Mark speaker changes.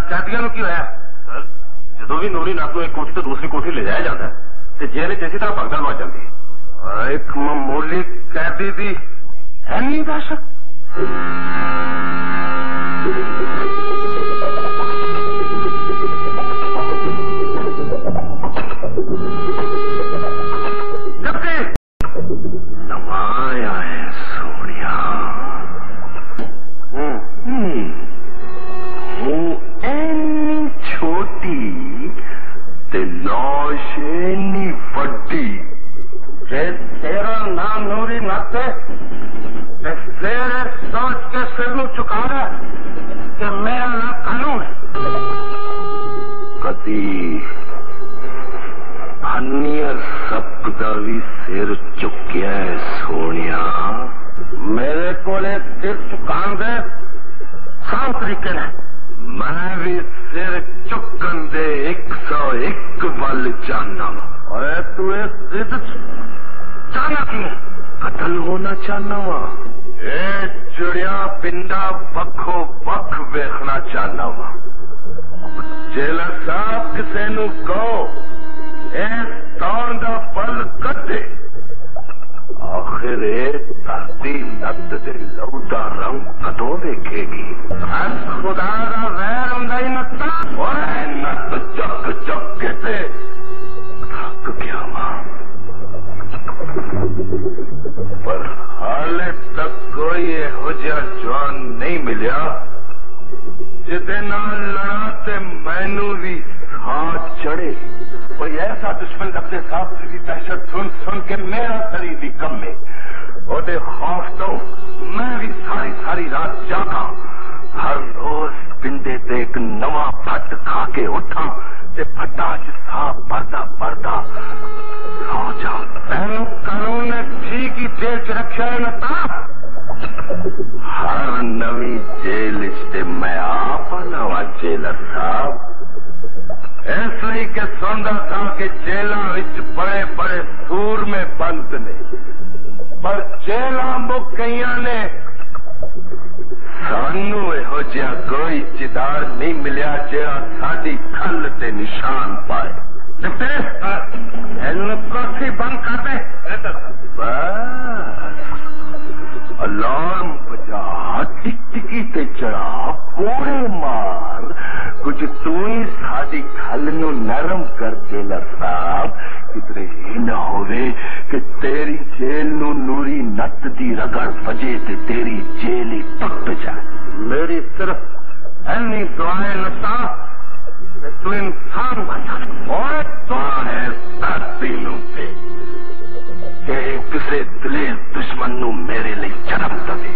Speaker 1: कैदियों की होया सर जो भी नूरी नाथ एक कोठी तो दूसरी कोठी ले जाया जाता है तो जेल इसी तरह भगदड़ मच जाती है। एक मामूली कैदी दी है नहीं दहशत। नवाया है सोनिया छोटी ते नौशेनी वड्डी तेरा नाम नूरी नाथ फिर सोच के सिर नू चुका रहा कि मेरा ना कानून है। कदी भानियर सपदा भी सिर चुकिया है सोनिया। मेरे को सिर चुकान दे साफ तरीके ने मैं भी सिर चुकन दे 101 वल चाहना और तू जिद चाहना की कतल होना चाहना वा ए चिड़िया पिंडा वखो वख वेखना चाहना वा। जेलर साहब किसे नू कहो इस तौर का बल कदे आखिर धरती नत दे लहू का रंग कदों देखेगी। खुदा का वैर होंदा ही नत्ता और नत चक चक के ते थक गया मां पर हाले तक कोई एहो जिहा जवान नहीं मिलिया जिदे नाल लड़ा ते मैनू भी हाथ चढ़े। कोई ऐसा दुश्मन अपने साथ की दहशत सुन सुन के मेरा शरीर भी कम में और खौफ तो मैं भी सारी सारी रात जागा। हर रोज पिंडे ते एक नवा फट खा के उठा ते फटाश साफ पड़ता पड़ता सो जा। कानून ने ठीक ही जेल च रखा है ना हर नवी जेल से मैं आप नवा जेलर साहब इसलिए के सुनता था कि जेलों विच बड़े बड़े सूर में बंद ने पर जेलों मुकैया ने सानू इहो जिहा कोई चिदार नहीं मिलिया जिहा साडी खल ते निशान पाए। कुर्सी बंद कर दे अलार्म बजा टिकटिकी ते चढ़ा कोड़े मार कुछ तू ही साडी खल नू नरम कर जेलर साहब कितने ही न होवे कि तेरी जेल नू नूरी नत दी रगड़ वजे ते तेरी जेल ही टुट जाए। मेरी सिर्फ ऐनी दुआएं नता तू इंसान बन जा और दुआएं धरती नू पे किसी दिलेर दुश्मन नू मेरे लिए जन्म दवे।